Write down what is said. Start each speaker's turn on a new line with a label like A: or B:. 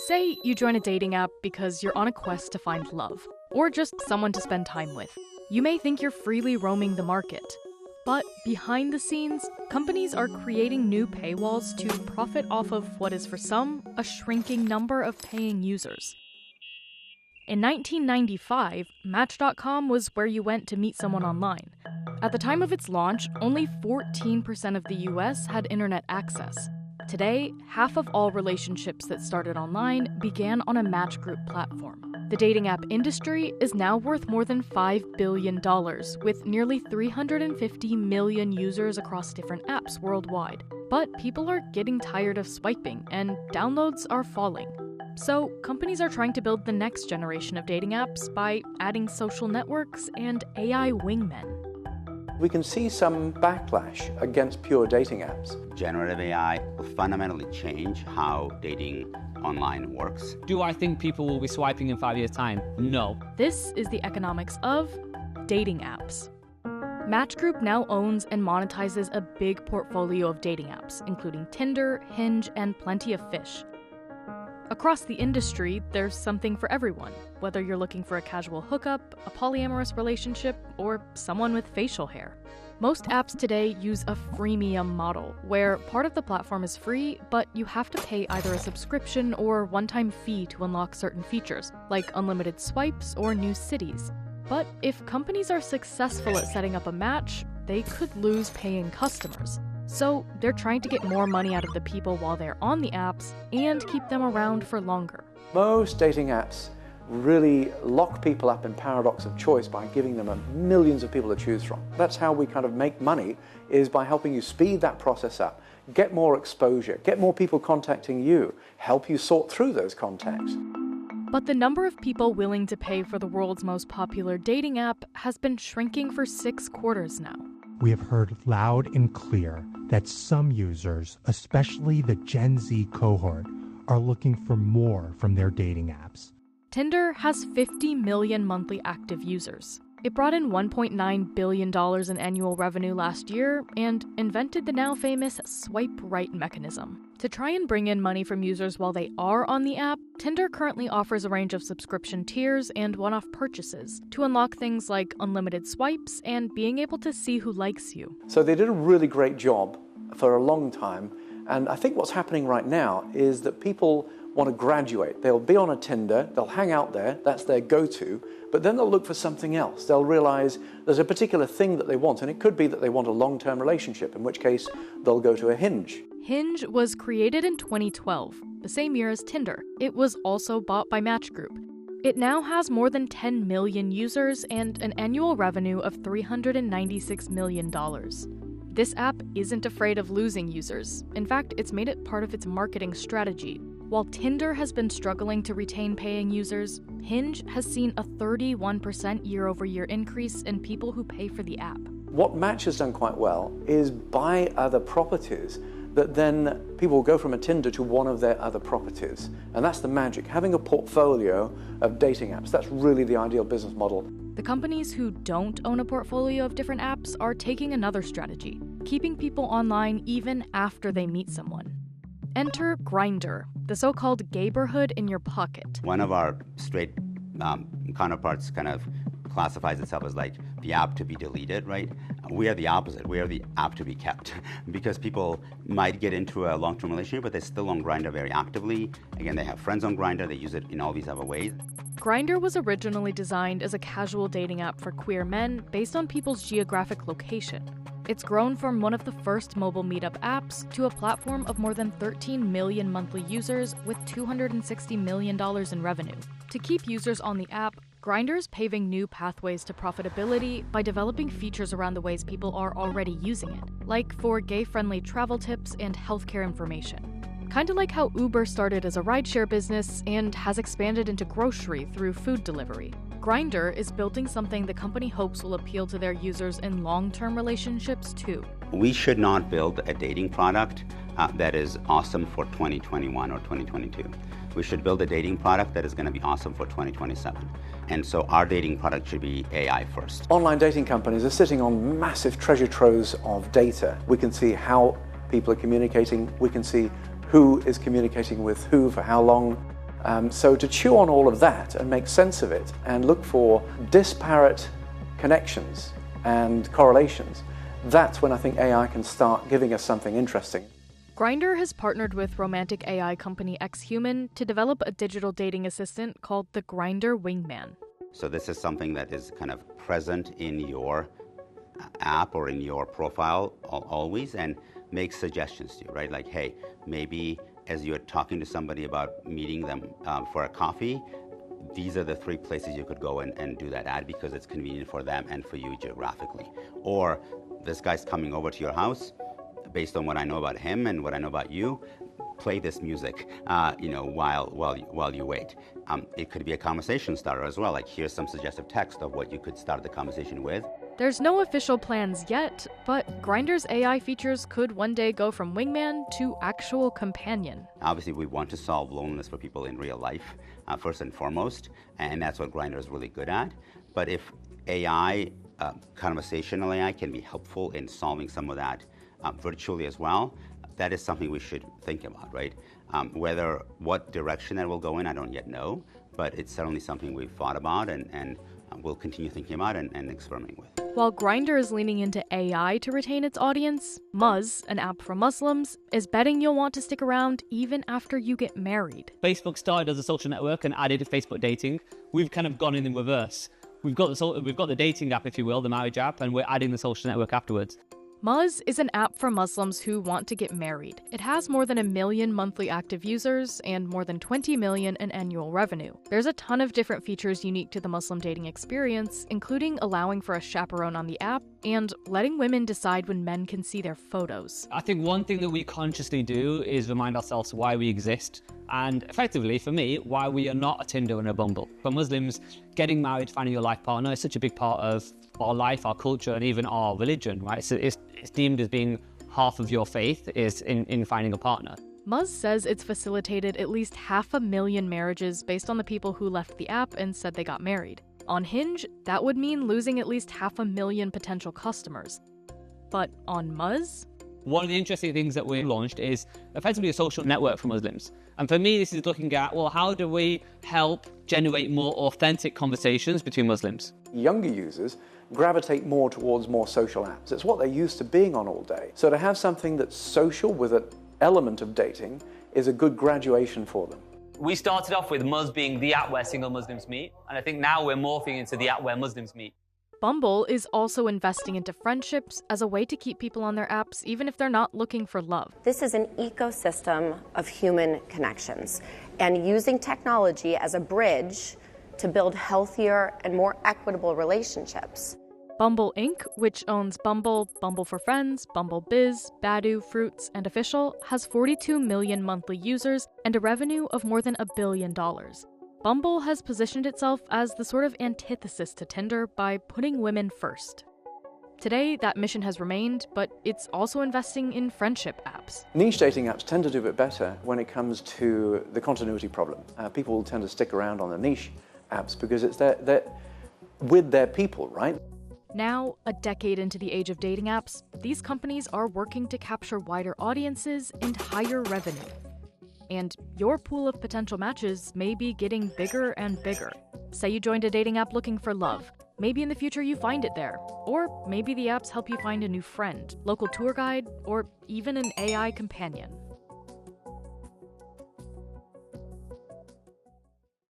A: Say you join a dating app because you're on a quest to find love, or just someone to spend time with. You may think you're freely roaming the market. But behind the scenes, companies are creating new paywalls to profit off of what is for some a shrinking number of paying users. In 1995, Match.com was where you went to meet someone online. At the time of its launch, only 14% of the US had internet access. Today, half of all relationships that started online began on a Match Group platform. The dating app industry is now worth more than $5 billion, with nearly 350 million users across different apps worldwide. But people are getting tired of swiping, and downloads are falling. So, companies are trying to build the next generation of dating apps by adding social networks and AI wingmen.
B: We can see some backlash against pure dating apps.
C: Generative AI will fundamentally change how dating online works.
D: Do I think people will be swiping in 5 years' time? No.
A: This is the economics of dating apps. Match Group now owns and monetizes a big portfolio of dating apps, including Tinder, Hinge, and Plenty of Fish. Across the industry, there's something for everyone, whether you're looking for a casual hookup, a polyamorous relationship, or someone with facial hair. Most apps today use a freemium model, where part of the platform is free, but you have to pay either a subscription or one-time fee to unlock certain features, like unlimited swipes or new cities. But if companies are successful at setting up a match, they could lose paying customers. So they're trying to get more money out of the people while they're on the apps and keep them around for longer.
B: Most dating apps really lock people up in paradox of choice by giving them millions of people to choose from. That's how we kind of make money, is by helping you speed that process up, get more exposure, get more people contacting you, help you sort through those contacts.
A: But the number of people willing to pay for the world's most popular dating app has been shrinking for 6 quarters now.
E: We have heard loud and clear that some users, especially the Gen Z cohort, are looking for more from their dating apps.
A: Tinder has 50 million monthly active users. It brought in $1.9 billion in annual revenue last year and invented the now famous swipe right mechanism. To try and bring in money from users while they are on the app, Tinder currently offers a range of subscription tiers and one-off purchases to unlock things like unlimited swipes and being able to see who likes you.
B: So they did a really great job for a long time, and I think what's happening right now is that people want to graduate. They'll be on a Tinder, they'll hang out there, that's their go-to, but then they'll look for something else. They'll realize there's a particular thing that they want, and it could be that they want a long-term relationship, in which case they'll go to a Hinge.
A: Hinge was created in 2012, the same year as Tinder. It was also bought by Match Group. It now has more than 10 million users and an annual revenue of $396 million. This app isn't afraid of losing users. In fact, it's made it part of its marketing strategy. While Tinder has been struggling to retain paying users, Hinge has seen a 31% year-over-year increase in people who pay for the app.
B: What Match has done quite well is buy other properties that then people will go from a Tinder to one of their other properties. And that's the magic. Having a portfolio of dating apps, that's really the ideal business model.
A: The companies who don't own a portfolio of different apps are taking another strategy, keeping people online even after they meet someone. Enter Grindr, the so-called gayborhood in your pocket.
C: One of our straight counterparts kind of classifies itself as like the app to be deleted, right? We are the opposite. We are the app to be kept because people might get into a long-term relationship, but they're still on Grindr very actively. Again, they have friends on Grindr. They use it in all these other ways.
A: Grindr was originally designed as a casual dating app for queer men based on people's geographic location. It's grown from one of the first mobile meetup apps to a platform of more than 13 million monthly users with $260 million in revenue. To keep users on the app, Grindr is paving new pathways to profitability by developing features around the ways people are already using it, like for gay-friendly travel tips and healthcare information. Kinda like how Uber started as a rideshare business and has expanded into grocery through food delivery. Grindr is building something the company hopes will appeal to their users in long-term relationships too.
C: We should not build a dating product that is awesome for 2021 or 2022. We should build a dating product that is going to be awesome for 2027. And so our dating product should be AI first.
B: Online dating companies are sitting on massive treasure troves of data. We can see how people are communicating. We can see who is communicating with who for how long. So to chew on all of that and make sense of it and look for disparate connections and correlations, that's when I think AI can start giving us something interesting.
A: Grindr has partnered with romantic AI company XHuman to develop a digital dating assistant called the Grindr Wingman.
C: So this is something that is kind of present in your app or in your profile always, and makes suggestions to you, right? Like, hey, maybe as you're talking to somebody about meeting them for a coffee, these are the 3 places you could go and do that at because it's convenient for them and for you geographically. Or this guy's coming over to your house, based on what I know about him and what I know about you, play this music, while you wait. It could be a conversation starter as well. Like, here's some suggestive text of what you could start the conversation with.
A: There's no official plans yet, but Grindr's AI features could one day go from wingman to actual companion.
C: Obviously, we want to solve loneliness for people in real life, first and foremost, and that's what Grindr is really good at. But if AI, conversational AI, can be helpful in solving some of that virtually as well, that is something we should think about, right? What direction that will go in, I don't yet know, but it's certainly something we've thought about and we'll continue thinking about and experimenting with.
A: While Grindr is leaning into AI to retain its audience, Muzz, an app for Muslims, is betting you'll want to stick around even after you get married.
D: Facebook started as a social network and added Facebook dating. We've kind of gone in reverse. We've got the dating app, if you will, the marriage app, and we're adding the social network afterwards.
A: Muzz is an app for Muslims who want to get married. It has more than 1 million monthly active users and more than 20 million in annual revenue. There's a ton of different features unique to the Muslim dating experience, including allowing for a chaperone on the app and letting women decide when men can see their photos.
D: I think one thing that we consciously do is remind ourselves why we exist, and effectively, for me, why we are not a Tinder and a Bumble. For Muslims, getting married, finding your life partner is such a big part of our life, our culture, and even our religion, right? So it's deemed as being half of your faith is in finding a partner.
A: Muzz says it's facilitated at least 500,000 marriages based on the people who left the app and said they got married. On Hinge, that would mean losing at least 500,000 potential customers. But on Muzz?
D: One of the interesting things that we launched is effectively a social network for Muslims. And for me, this is looking at, well, how do we help generate more authentic conversations between Muslims?
B: Younger users gravitate more towards more social apps. It's what they're used to being on all day. So to have something that's social with an element of dating is a good graduation for them.
D: We started off with Muzz being the app where single Muslims meet, and I think now we're morphing into the app where Muslims meet.
A: Bumble is also investing into friendships as a way to keep people on their apps even if they're not looking for love.
F: This is an ecosystem of human connections and using technology as a bridge to build healthier and more equitable relationships.
A: Bumble Inc., which owns Bumble, Bumble for Friends, Bumble Biz, Badoo, Fruits, and Official, has 42 million monthly users and a revenue of more than $1 billion. Bumble has positioned itself as the sort of antithesis to Tinder by putting women first. Today, that mission has remained, but it's also investing in friendship apps.
B: Niche dating apps tend to do a bit better when it comes to the continuity problem. People will tend to stick around on the niche apps because it's they're with their people, right?
A: Now, a decade into the age of dating apps, these companies are working to capture wider audiences and higher revenue. And your pool of potential matches may be getting bigger and bigger. Say you joined a dating app looking for love. Maybe in the future you find it there. Or maybe the apps help you find a new friend, local tour guide, or even an AI companion.